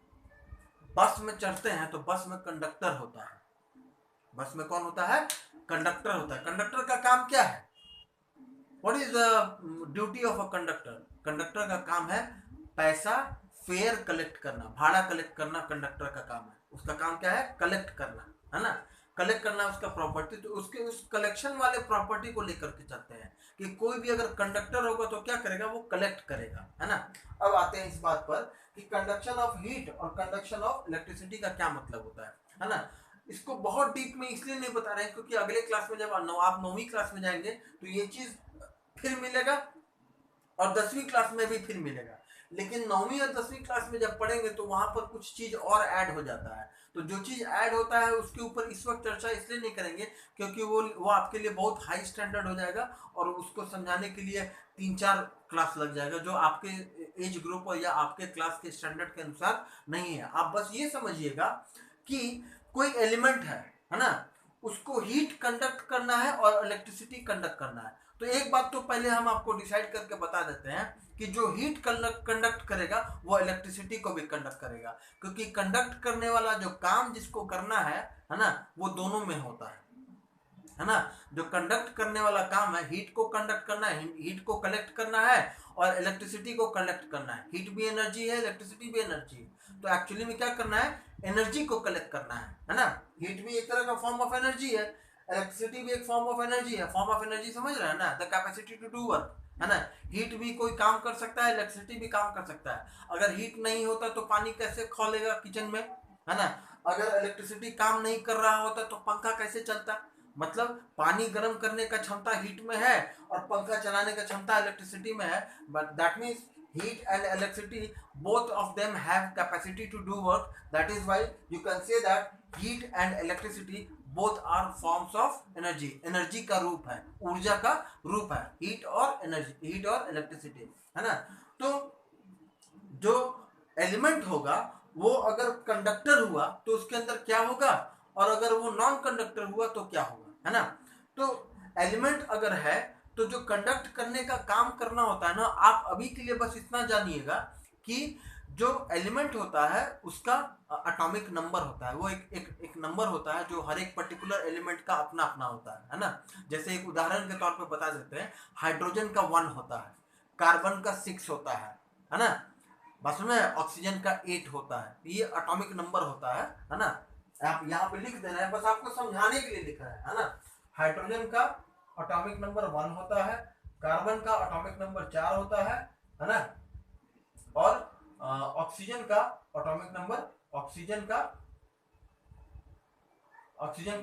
बस में चढ़ते हैं तो बस में कंडक्टर होता है, बस में कौन होता है, कंडक्टर होता है। कंडक्टर का काम क्या है, what is the duty of a conductor. Conductor का काम है पैसा, फेयर कलेक्ट करना, भाड़ा कलेक्ट करना कंडक्टर का काम है। उसका काम क्या है, कलेक्ट करना, है ना, कलेक्ट करना उसका प्रॉपर्टी। तो उसके उस कलेक्शन वाले प्रॉपर्टी को लेकर के चलते हैं कि कोई भी अगर कंडक्टर होगा तो क्या करेगा, वो कलेक्ट करेगा, है ना। अब आते हैं इस बात पर कि कंडक्शन ऑफ हीट और कंडक्शन ऑफ इलेक्ट्रिसिटी का क्या मतलब होता है ना। इसको बहुत डीप में इसलिए नहीं बता रहे हैं क्योंकि अगले क्लास में जब आप 9वीं क्लास में जाएंगे तो ये चीज फिर मिलेगा और 10वीं क्लास में भी फिर मिलेगा। लेकिन 9वीं और 10वीं क्लास में जब पढ़ेंगे तो वहां पर कुछ चीज और ऐड हो जाता है। तो जो चीज ऐड होता है उसके ऊपर इस वक्त चर्चा इसलिए नहीं करेंगे क्योंकि वो आपके लिए बहुत हाई स्टैंडर्ड हो जाएगा और उसको समझाने के लिए 3-4 क्लास लग जाएगा, जो आपके एज ग्रुप या आपके क्लास के स्टैंडर्ड के अनुसार नहीं है। आप बस ये समझिएगा कि कोई एलिमेंट है ना, उसको हीट कंडक्ट करना है और इलेक्ट्रिसिटी कंडक्ट करना है। तो एक बात तो पहले हम आपको डिसाइड करके बता देते हैं कि जो हीट कंडक्ट करेगा वो इलेक्ट्रिसिटी को भी कंडक्ट करेगा, क्योंकि कंडक्ट करने वाला जो काम जिसको करना है ना, वो दोनों में होता है ना। जो कंडक्ट करने वाला काम है, हीट को कंडक्ट करना है, हीट को कलेक्ट करना है और इलेक्ट्रिसिटी को कलेक्ट करना है। हीट भी एनर्जी है, इलेक्ट्रिसिटी भी एनर्जी है। तो एक्चुअली में क्या करना है, एनर्जी को कलेक्ट करना है ना। हीट भी एक तरह का फॉर्म ऑफ एनर्जी है, इलेक्ट्रिसिटी भी एक फॉर्म ऑफ एनर्जी है। फॉर्म ऑफ एनर्जी समझ रहे हैं ना, the capacity to do work, है ना। हीट भी कोई काम कर सकता है, इलेक्ट्रिसिटी भी काम कर सकता है। अगर हीट नहीं होता तो पानी कैसे खौलेगा किचन में, है ना। अगर इलेक्ट्रिसिटी काम नहीं कर रहा होता तो पंखा कैसे चलता। मतलब पानी गर्म करने का क्षमता हीट में है और पंखा चलाने का क्षमता इलेक्ट्रिसिटी में है, but that means heat and electricity, both of them have capacity to do work. That is why you can say that heat and electricity both are forms of energy. Energy का रूप है, ऊर्जा का रूप है, heat और energy, heat और electricity, है ना। तो जो एलिमेंट होगा वो अगर कंडक्टर हुआ तो उसके अंदर क्या होगा, और अगर वो नॉन कंडक्टर हुआ तो क्या होगा, है ना। तो एलिमेंट अगर है तो जो कंडक्ट करने का काम करना होता है ना, आप अभी के लिए बस इतना जानिएगा कि जो एलिमेंट होता है उसका एटॉमिक नंबर होता है। वो एक नंबर होता है जो हर एक पर्टिकुलर एलिमेंट का अपना अपना होता है ना। जैसे एक उदाहरण के तौर पे बता देते हैं, हाइड्रोजन का 1 होता है, कार्बन का 6 होता है ना। बस में ऑक्सीजन का 8 होता है। ये एटॉमिक नंबर होता है ना। आप यहाँ पे लिख दे रहे हैं, बस आपको समझाने के लिए लिख रहे हैं, है ना। हाइड्रोजन का एटॉमिक नंबर 1 होता है, कार्बन का एटॉमिक नंबर 4 होता है ना। और ऑक्सीजन का एटॉमिक नंबर, ऑक्सीजन का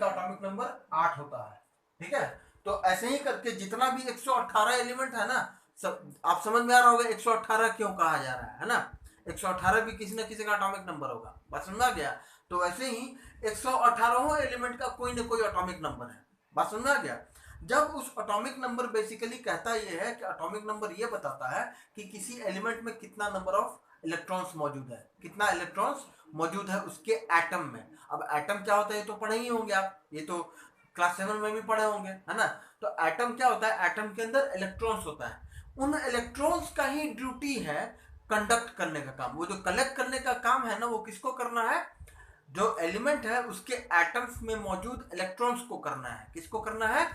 एटॉमिक नंबर 8 होता है, ठीक है। तो ऐसे ही करके जितना भी 118 एलिमेंट है ना, सब आप समझ में आ रहा होगा 118 क्यों कहा जा रहा है ना। 118 भी किसी न किसी का एटॉमिक नंबर होगा, बात समझ आ गया। तो वैसे ही 118 एलिमेंट का कोई ना कोई एटॉमिक नंबर है, बात समझ आ गया। जब उस एटॉमिक नंबर बेसिकली कहता ये है कि एटॉमिक नंबर ये बताता है कि किसी एलिमेंट में कितना नंबर ऑफ इलेक्ट्रॉन्स मौजूद है, कितना इलेक्ट्रॉन्स मौजूद है उसके एटम में। अब एटम क्या होता है ये तो पढ़े ही होंगे आप, ये तो क्लास 7 में भी पढ़े होंगे, है ना। तो एटम क्या होता है, एटम के अंदर इलेक्ट्रॉन्स होता है। उन इलेक्ट्रॉन्स का ही ड्यूटी है कंडक्ट करने का काम। वो जो कलेक्ट करने का काम है ना, वो किसको करना है, जो एलिमेंट है उसके एटम्स में मौजूद इलेक्ट्रॉन्स को करना है। किसको करना है,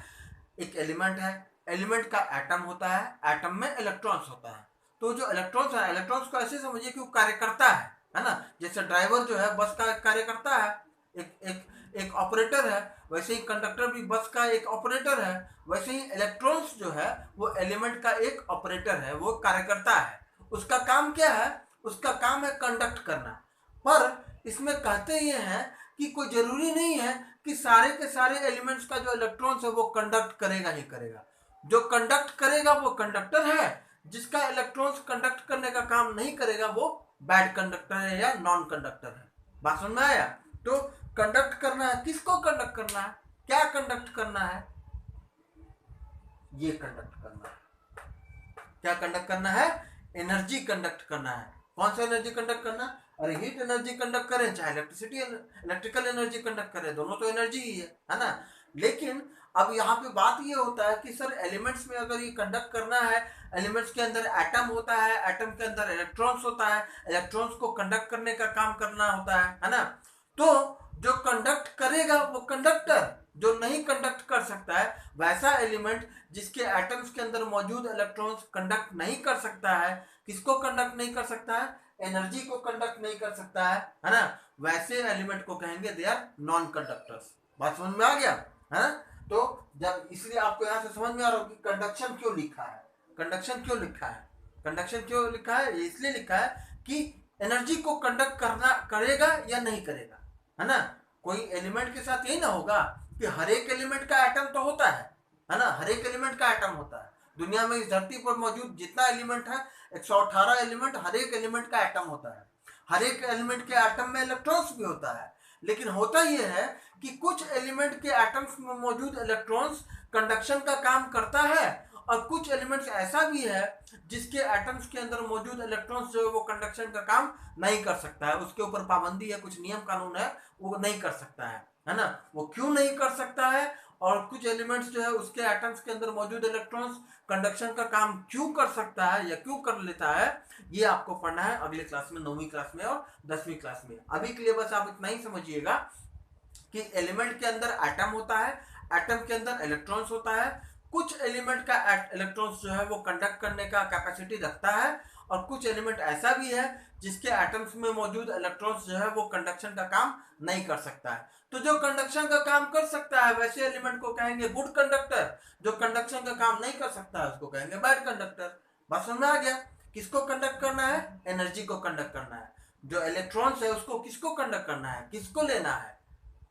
एक एलिमेंट है, एलिमेंट का एटम होता है, एटम में इलेक्ट्रॉन्स होता है। तो जो इलेक्ट्रॉन्स है, इलेक्ट्रॉन्स को ऐसे समझिए कि वो कार्यकर्ता है ना। जैसे ड्राइवर जो है बस का कार्यकर्ता है, एक ऑपरेटर है, वैसे ही कंडक्टर भी बस का एक ऑपरेटर है। वैसे ही इलेक्ट्रॉन्स जो है वो एलिमेंट का एक ऑपरेटर है, वो कार्यकर्ता है। उसका काम क्या है, उसका काम है कंडक्ट करना। पर इसमें कहते ये हैं कि कोई जरूरी नहीं है कि सारे के सारे एलिमेंट्स का जो इलेक्ट्रॉन्स है वो कंडक्ट करेगा ही करेगा। जो कंडक्ट करेगा वो कंडक्टर है, जिसका इलेक्ट्रॉन्स कंडक्ट करने का काम नहीं करेगा वो बैड कंडक्टर है या नॉन कंडक्टर है। बात समझ में आया। तो कंडक्ट करना है, किसको कंडक्ट करना है, क्या कंडक्ट करना है, ये कंडक्ट करना है। क्या कंडक्ट करना है, एनर्जी कंडक्ट करना है। कौन सा एनर्जी कंडक्ट करना, अरे हीट एनर्जी कंडक्ट करें चाहे इलेक्ट्रिकल एनर्जी कंडक्ट करें, दोनों तो एनर्जी ही है ना। लेकिन अब यहाँ पे बात ये होता है कि सर एलिमेंट्स में अगर ये कंडक्ट करना है, एलिमेंट्स के अंदर एटम होता है, एटम के अंदर इलेक्ट्रॉन्स होता है, इलेक्ट्रॉन्स को कंडक्ट करने का काम करना होता है ना। तो जो कंडक्ट करेगा वो कंडक्टर, जो नहीं कंडक्ट कर सकता है वैसा एलिमेंट जिसके एटम्स के अंदर मौजूद इलेक्ट्रॉन्स कंडक्ट नहीं कर सकता है। किसको कंडक्ट नहीं कर सकता है, एनर्जी को कंडक्ट नहीं कर सकता है ना। वैसे एलिमेंट को कहेंगे दे आर नॉन कंडक्टर्स। बात समझ में आ गया, है ना। तो जब इसलिए आपको यहाँ से समझ में आ रहा हो कि कंडक्शन क्यों लिखा है, कंडक्शन क्यों लिखा है, कंडक्शन क्यों लिखा है, ये इसलिए लिखा है कि एनर्जी को कंडक्ट करना करेगा या नहीं करेगा, है ना। कोई एलिमेंट के साथ यही ना होगा कि हर एक एलिमेंट का एटम तो होता है ना। हर एक एलिमेंट का एटम होता है दुनिया में, इस धरती पर मौजूद जितना एलिमेंट है 118 एलिमेंट, हर एक एलिमेंट का एटम होता है। हर एक एलिमेंट के एटम में इलेक्ट्रॉन्स भी होता है। लेकिन होता यह है कि कुछ एलिमेंट के एटम्स में मौजूद इलेक्ट्रॉन्स कंडक्शन का काम करता है, और कुछ एलिमेंट्स ऐसा भी है जिसके एटम्स के अंदर मौजूद इलेक्ट्रॉन्स जो है वो कंडक्शन का काम नहीं कर सकता है। उसके ऊपर पाबंदी है, कुछ नियम कानून है, वो नहीं कर सकता है ना। वो क्यों नहीं कर सकता है, और कुछ एलिमेंट्स जो है उसके एटम्स के अंदर मौजूद इलेक्ट्रॉन्स कंडक्शन का काम क्यों कर सकता है या क्यों कर लेता है, ये आपको पढ़ना है अगले क्लास में, 9वीं क्लास में और 10वीं क्लास में। अभी के लिए बस आप इतना ही समझिएगा कि एलिमेंट के अंदर एटम होता है, एटम के अंदर इलेक्ट्रॉन्स होता है, कुछ एलिमेंट का इलेक्ट्रॉन्स जो है वो कंडक्ट करने का कैपेसिटी रखता है, और कुछ एलिमेंट ऐसा भी है जिसके एटम्स में मौजूद इलेक्ट्रॉन्स जो है वो कंडक्शन का काम नहीं कर सकता है। तो जो कंडक्शन का काम कर सकता है वैसे एलिमेंट को कहेंगे गुड कंडक्टर, जो कंडक्शन का काम नहीं कर सकता है उसको कहेंगे बैड कंडक्टर। बात समझ में आ गया? किसको कंडक्ट करना है? एनर्जी को कंडक्ट करना है। जो इलेक्ट्रॉन्स है उसको किसको कंडक्ट करना है, किसको लेना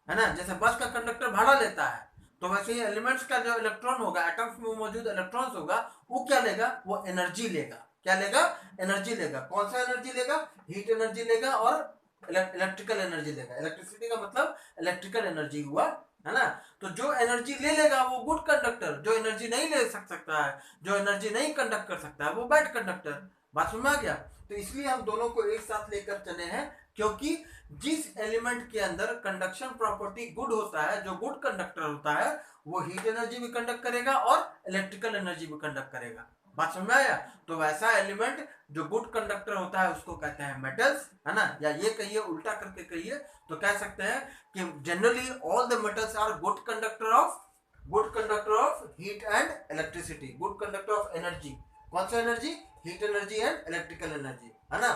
है ना? जैसे बस का कंडक्टर भाड़ा लेता है, तो वैसे ही एलिमेंट्स का जो इलेक्ट्रॉन होगा, एटम्स में मौजूद इलेक्ट्रॉन्स होगा, वो क्या लेगा? वो एनर्जी लेगा। क्या लेगा? एनर्जी लेगा। कौन सा एनर्जी लेगा? हीट एनर्जी लेगा और इलेक्ट्रिकल एनर्जी लेगा। इलेक्ट्रिसिटी का मतलब इलेक्ट्रिकल एनर्जी हुआ, है ना? तो जो एनर्जी ले लेगा वो गुड कंडक्टर, जो एनर्जी नहीं ले सकता है, जो एनर्जी नहीं कंडक्ट कर सकता है, वो बैड कंडक्टर। बात समझ में आ गया? तो इसलिए हम दोनों को एक साथ लेकर चले हैं, क्योंकि जिस एलिमेंट के अंदर कंडक्शन प्रॉपर्टी गुड होता है, जो गुड कंडक्टर होता है, वो हीट एनर्जी भी कंडक्ट करेगा और इलेक्ट्रिकल एनर्जी भी कंडक्ट करेगा। बात समझ में आया? तो वैसा एलिमेंट जो गुड कंडक्टर होता है उसको कहते हैं मेटल्स, है ना? या ये कहिए, उल्टा करके कहिए तो कह सकते हैं कि generally all the metals are good conductor of heat and electricity, good conductor of energy. कौन सा एनर्जी? Heat energy and electrical energy, है ना?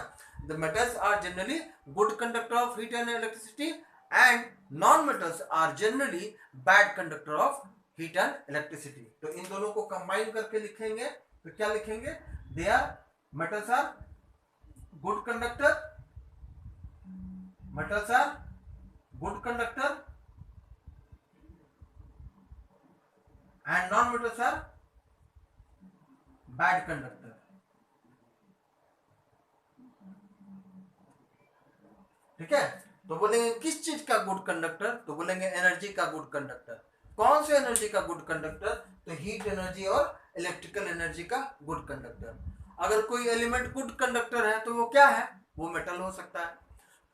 The metals are generally good conductor of heat and electricity, and non-metals are generally bad conductor of heat and electricity. तो इन दोनों को combine करके लिखेंगे तो क्या लिखेंगे? They are metals are good conductor, metals are good conductor, and non-metals are bad conductor. ठीक है? तो बोलेंगे किस चीज का गुड कंडक्टर? तो बोलेंगे एनर्जी का गुड कंडक्टर। कौन से एनर्जी का गुड कंडक्टर? तो हीट एनर्जी और इलेक्ट्रिकल एनर्जी का गुड कंडक्टर। अगर कोई एलिमेंट गुड कंडक्टर है तो वो क्या है? वो मेटल हो सकता है।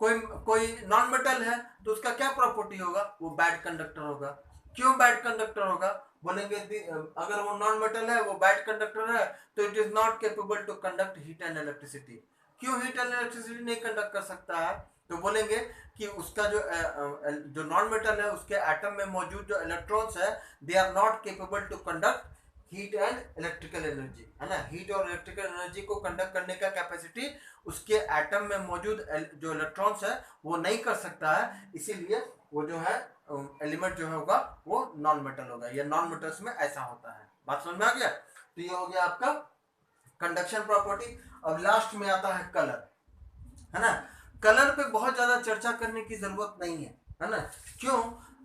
कोई नॉन मेटल है तो उसका क्या प्रॉपर्टी होगा? वो बैड कंडक्टर होगा। क्यों बैड कंडक्टर होगा? बोलेंगे अगर वो नॉन मेटल है, वो बैड कंडक्टर है, तो it is not capable to conduct heat and electricity. क्यों हीट एंड इलेक्ट्रिसिटी नहीं कंडक्ट कर सकता है? तो बोलेंगे कि उसका जो नॉन मेटल है उसके एटम में मौजूद जो इलेक्ट्रॉन्स है, they are not capable to conduct heat and electrical energy, है ना? हीट और इलेक्ट्रिकल एनर्जी को कंडक्ट करने का कैपेसिटी उसके एटम में मौजूद जो इलेक्ट्रॉन्स है वो नहीं कर सकता है। इसीलिए वो जो है एलिमेंट जो होगा वो नॉन मेटल होगा, या नॉन मेटल्स में ऐसा होता है। बात समझ में आ गया? तो ये हो गया आपका कंडक्शन प्रॉपर्टी। अब लास्ट में आता है कलर, है ना? कलर पे बहुत ज्यादा चर्चा करने की जरूरत नहीं है ना? क्यों?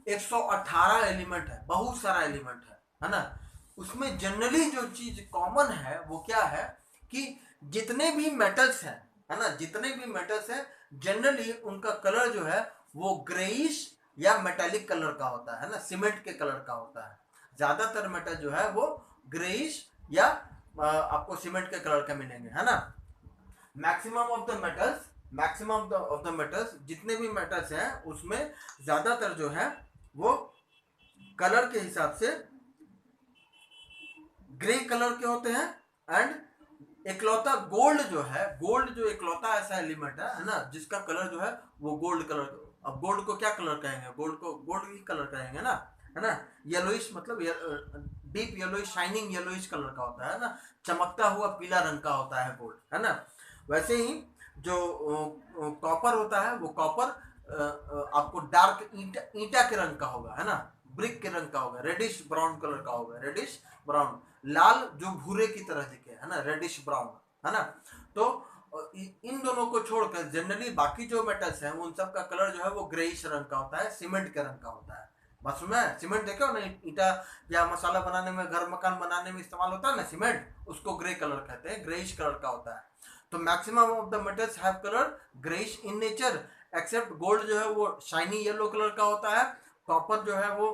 118 एलिमेंट है, बहुत सारा एलिमेंट है ना? उसमें जनरली जो चीज कॉमन है वो क्या है कि जितने भी मेटल्स हैं, है ना, जितने भी मेटल्स हैं जनरली उनका कलर जो है वो ग्रेइश या मेटालिक कलर का होता है ना, सीमेंट के कलर का होता है। ज्यादातर मेटल जो है वो ग्रेइश या आपको सीमेंट के कलर का मिलेंगे, है ना? मैक्सिमम ऑफ द मेटल्स जितने भी मेटल्स हैं उसमें ज्यादातर जो है वो कलर के हिसाब से ग्रे कलर के होते हैं। एंड इकलौता गोल्ड जो इकलौता ऐसा एलिमेंट है ना, जिसका कलर जो है वो गोल्ड कलर। अब गोल्ड को क्या कलर कहेंगे? गोल्ड को गोल्ड ही कलर कहेंगे ना, है ना? येलोइश मतलब deep yellowish, shining yellowish colour का होता है ना, चमकता हुआ पीला रंग का होता है गोल्ड, है ना? वैसे ही जो कॉपर होता है वो कॉपर आपको डार्क ईंटा के रंग का होगा, है ना, ब्रिक के रंग का होगा, रेडिश ब्राउन कलर का होगा, रेडिश ब्राउन। लाल जो भूरे की तरह दिखे, है ना, रेडिश ब्राउन, है ना? तो इन दोनों को छोड़कर जनरली बाकी जो मेटल्स हैं उन सब का कलर जो है वो ग्रेइश रंग का होता है, सीमेंट के रंग का होता है। बस में सीमेंट देखे हो ना, ईटा या मसाला बनाने में, घर मकान बनाने में इस्तेमाल होता है ना सीमेंट, उसको ग्रे कलर कहते हैं, ग्रेइश कलर का होता है। तो maximum of the metals have colour greyish in nature, except gold जो है वो शाइनी येलो कलर का होता है, कॉपर जो है वो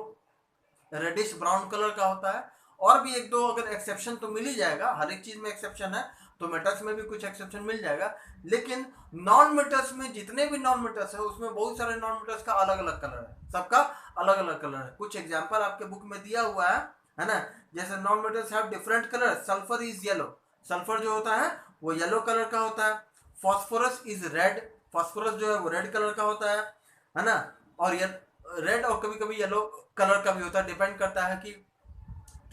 रेडिश ब्राउन कलर का होता है। और भी एक दो अगर एक्सेप्शन तो मिल ही जाएगा, हर एक चीज में एक्सेप्शन है, तो मेटल्स में भी कुछ एक्सेप्शन मिल जाएगा। लेकिन नॉन मेटल्स में जितने भी नॉन मेटल्स है उसमें बहुत सारे नॉन मेटल्स का अलग अलग कलर है, सबका अलग अलग कलर है। कुछ एग्जांपल आपके बुक में दिया हुआ है ना? जैसे non metals have different colour, sulphur is yellow, sulphur जो होता है वो येलो कलर का होता है। फॉस्फोरस इज रेड, फॉस्फोरस जो है वो रेड कलर का होता है ना? और ये रेड और कभी कभी येलो कलर का भी होता है, डिपेंड करता है कि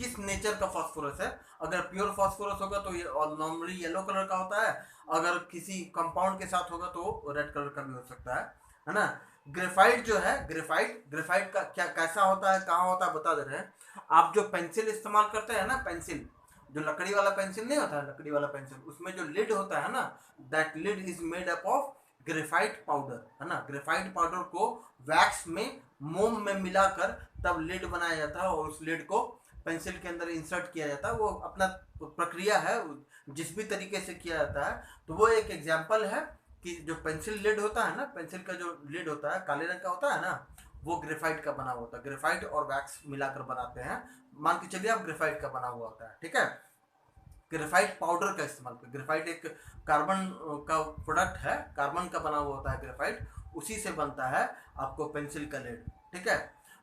किस नेचर का फास्फोरस है। अगर प्योर फास्फोरस होगा तो ये नॉर्मली येलो कलर का होता है, अगर किसी कंपाउंड के साथ होगा तो रेड कलर का भी हो सकता है ना। ग्रेफाइट जो है, ग्रेफाइट का क्या कैसा होता है, कहाँ होता है, बता दे रहे हैं। आप जो पेंसिल इस्तेमाल करते हैं ना, पेंसिल जो लकड़ी वाला पेंसिल नहीं होता है, लकड़ी वाला पेंसिल, उसमें जो लिड होता है ना, that lead is made up of graphite powder, है ना। ग्रेफाइट पाउडर को वैक्स में, मोम में मिलाकर तब लिड बनाया जाता है और उस लिड को पेंसिल के अंदर इंसर्ट किया जाता है। वो अपना प्रक्रिया है, जिस भी तरीके से किया जाता है। तो वो एक एग्जाम्पल है कि जो पेंसिल लिड होता है ना, पेंसिल का जो लिड होता है काले रंग का होता है ना, वो ग्रेफाइट का बना हुआ होता है। ग्रेफाइट और वैक्स मिलाकर बनाते हैं, मान के चलिए आप ग्रेफाइट का बना हुआ होता है, ठीक है। ग्रेफाइट पाउडर का इस्तेमाल कर, ग्रेफाइट एक कार्बन का प्रोडक्ट है, कार्बन का बना हुआ होता है ग्रेफाइट, उसी से बनता है आपको पेंसिल का लेड, ठीक है।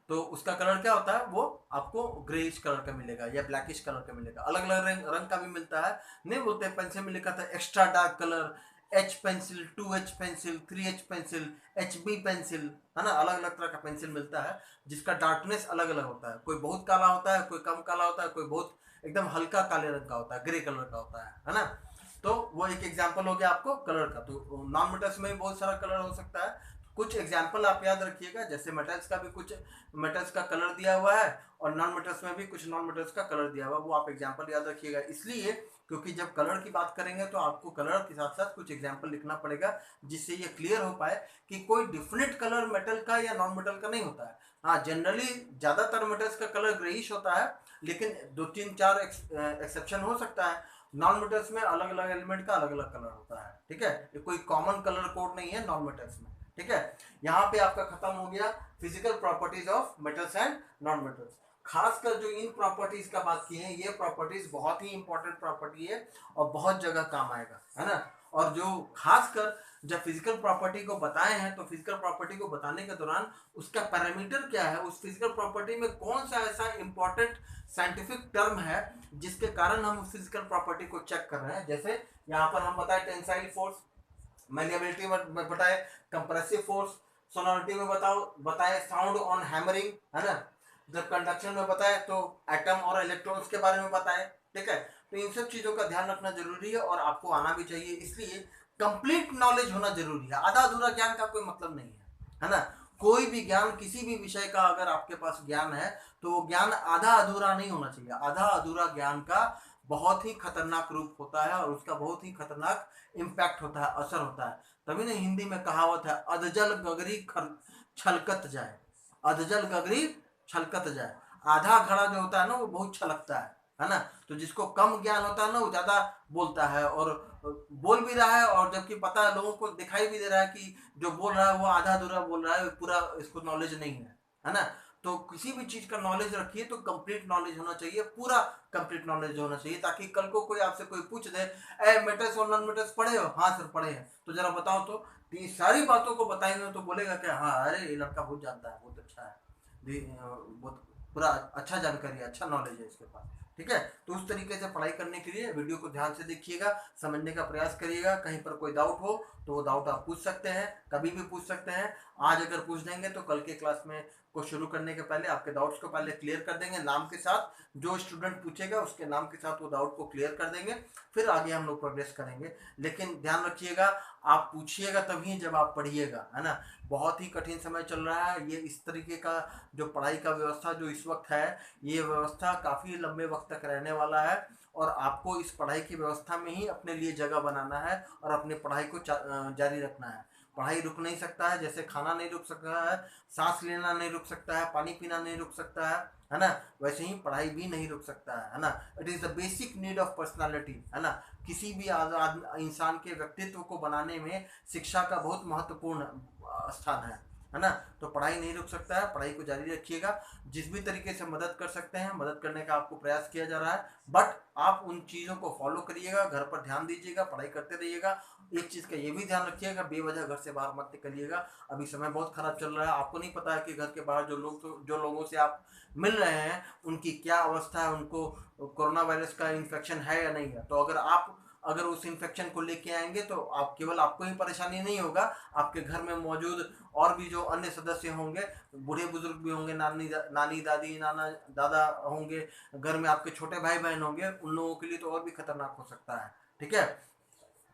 तो उसका कलर क्या होता है, वो आपको ग्रेइश कलर का मिलेगा या ब्लैकिश कलर का मिलेगा। अलग अलग रंग का भी मिलता है, नहीं बोलते पेंसिल में लिखा था extra dark colour, H pencil, 2H pencil, 3H pencil, HB pencil, है ना। अलग अलग तरह का पेंसिल मिलता है जिसका डार्कनेस अलग अलग होता है, कोई बहुत काला होता है, कोई कम काला होता है, कोई बहुत एकदम हल्का काले रंग का होता है, ग्रे कलर का होता है ना। तो वो एक एग्जांपल हो गया आपको कलर का। तो नॉन मेटल्स में भी बहुत सारा कलर हो सकता है, कुछ एग्जांपल आप याद रखिएगा। जैसे मेटल्स का भी कुछ मेटल्स का कलर दिया हुआ है और नॉन मेटल्स में भी कुछ नॉन मेटल्स का कलर दिया हुआ है, वो आप एग्जांपल याद रखिएगा। इसलिए क्योंकि जब कलर की बात करेंगे तो आपको कलर के साथ साथ कुछ एग्जांपल लिखना पड़ेगा, जिससे ये क्लियर हो पाए कि कोई डिफरेंट कलर मेटल का या नॉन मेटल का नहीं होता है। हाँ, जनरली ज्यादातर मेटल्स का कलर ग्रेइश होता है, लेकिन 2-3-4 एक्सेप्शन हो सकता है। नॉन मेटल्स में अलग अलग एलिमेंट का अलग अलग कलर होता है, ठीक है। ये कोई कॉमन कलर कोड नहीं है नॉन मेटल्स में, ठीक है। यहाँ पे आपका खत्म हो गया physical properties of metals and non metals. खासकर जो इन प्रॉपर्टीज का बात की है, ये प्रॉपर्टीज बहुत ही इंपॉर्टेंट प्रॉपर्टी है और बहुत जगह काम आएगा, है ना। और जो खासकर जब फिजिकल प्रॉपर्टी को बताए हैं, तो फिजिकल प्रॉपर्टी को बताने के दौरान उसका पैरामीटर क्या है, उस फिजिकल प्रॉपर्टी में कौन सा ऐसा इंपॉर्टेंट साइंटिफिक टर्म है जिसके कारण हम उस फिजिकल प्रॉपर्टी को चेक कर रहे हैं। जैसे यहाँ पर हम बताए टेंसाइल फोर्स, मैलिएबिलिटी में बताए कंप्रेसिव फोर्स, सोनोरिटी में बताए साउंड ऑन हैमरिंग, है ना। जब कंडक्शन में बताए तो एटम और इलेक्ट्रॉन्स के बारे में बताए, ठीक है। तो इन सब चीजों का ध्यान रखना जरूरी है और आपको आना भी चाहिए, इसलिए कंप्लीट नॉलेज होना जरूरी है। आधा अधूरा ज्ञान का कोई मतलब नहीं है ना। कोई भी ज्ञान, किसी भी विषय का अगर आपके पास ज्ञान है तो वो ज्ञान आधा अधूरा नहीं होना चाहिए। आधा अधूरा ज्ञान का बहुत ही खतरनाक रूप होता है और उसका बहुत ही खतरनाक इम्पैक्ट होता है, असर होता है। तभी ना हिंदी में कहावत है, अधजल गगरी छलकत जाए, अधजल गगरी छलकत जाए। आधा घड़ा जो होता है ना वो बहुत छलकता है ना। तो जिसको कम ज्ञान होता है ना वो ज्यादा बोलता है और बोल भी रहा है, और जबकि पता है, लोगों को दिखाई भी दे रहा है कि जो बोल रहा है वो आधा अधूरा बोल रहा है, पूरा इसको नॉलेज नहीं है ना। तो किसी भी चीज का नॉलेज रखिए तो कंप्लीट नॉलेज होना चाहिए, पूरा कंप्लीट नॉलेज होना चाहिए, ताकि कल को कोई आपसे कोई पूछ दे, ए मेटल्स और नॉन मेटल्स पढ़े हो? हाँ सर पढ़े हैं। तो जरा बताओ तो ये सारी बातों को बताएंगे तो बोलेगा कि हाँ अरे ये लड़का बहुत जानता है, बहुत अच्छा है, बहुत पूरा अच्छा जानकारी है, अच्छा नॉलेज है इसके पास, ठीक है। तो उस तरीके से पढ़ाई करने के लिए वीडियो को ध्यान से देखिएगा, समझने का प्रयास करिएगा। कहीं पर कोई डाउट हो तो वो डाउट आप पूछ सकते हैं, कभी भी पूछ सकते हैं। आज अगर पूछ देंगे तो कल के क्लास में को शुरू करने के पहले आपके डाउट्स को पहले क्लियर कर देंगे, नाम के साथ। जो स्टूडेंट पूछेगा उसके नाम के साथ वो डाउट को क्लियर कर देंगे, फिर आगे हम लोग प्रोग्रेस करेंगे। लेकिन ध्यान रखिएगा, आप पूछिएगा तभी जब आप पढ़िएगा, है ना। बहुत ही कठिन समय चल रहा है, ये इस तरीके का जो पढ़ाई का व्यवस्था जो इस वक्त है, ये व्यवस्था काफ़ी लंबे वक्त तक रहने वाला है और आपको इस पढ़ाई की व्यवस्था में ही अपने लिए जगह बनाना है और अपनी पढ़ाई को जारी रखना है। पढ़ाई रुक नहीं सकता है, जैसे खाना नहीं रुक सकता है, सांस लेना नहीं रुक सकता है, पानी पीना नहीं रुक सकता है ना। वैसे ही पढ़ाई भी नहीं रुक सकता है ना। It is the basic need of personality, है ना। किसी भी आजाद इंसान के व्यक्तित्व को बनाने में शिक्षा का बहुत महत्वपूर्ण स्थान है ना। तो पढ़ाई नहीं रुक सकता है, पढ़ाई को जारी रखिएगा। जिस भी तरीके से मदद कर सकते हैं मदद करने का आपको प्रयास किया जा रहा है, बट आप उन चीज़ों को फॉलो करिएगा, घर पर ध्यान दीजिएगा, पढ़ाई करते रहिएगा। एक चीज़ का ये भी ध्यान रखिएगा, बेवजह घर से बाहर मत निकलिएगा। अभी समय बहुत खराब चल रहा है, आपको नहीं पता है कि घर के बाहर जो लोगों से आप मिल रहे हैं उनकी क्या अवस्था है, उनको कोरोना वायरस का इन्फेक्शन है या नहीं है। तो अगर आप अगर उस इन्फेक्शन को लेके आएंगे तो आप केवल आपको ही परेशानी नहीं होगा, आपके घर में मौजूद और भी जो अन्य सदस्य होंगे, बूढ़े बुजुर्ग भी होंगे, नानी दादी नाना दादा होंगे, घर में आपके छोटे भाई बहन होंगे, उन लोगों के लिए तो और भी खतरनाक हो सकता है। ठीक है,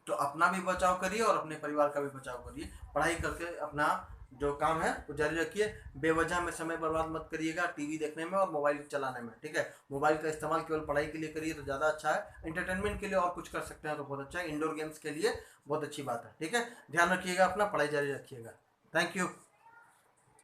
तो अपना भी बचाव करिए और अपने परिवार का भी बचाव करिए। पढ़ाई करके अपना जो काम है वो जारी रखिए। बेवजह में समय बर्बाद मत करिएगा टीवी देखने में और मोबाइल चलाने में। ठीक है, मोबाइल का इस्तेमाल केवल पढ़ाई के लिए करिए तो ज़्यादा अच्छा है। एंटरटेनमेंट के लिए और कुछ कर सकते हैं तो बहुत अच्छा है। इंडोर गेम्स के लिए बहुत अच्छी बात है। ठीक है, ध्यान रखिएगा अपना, पढ़ाई जारी रखिएगा। Thank you.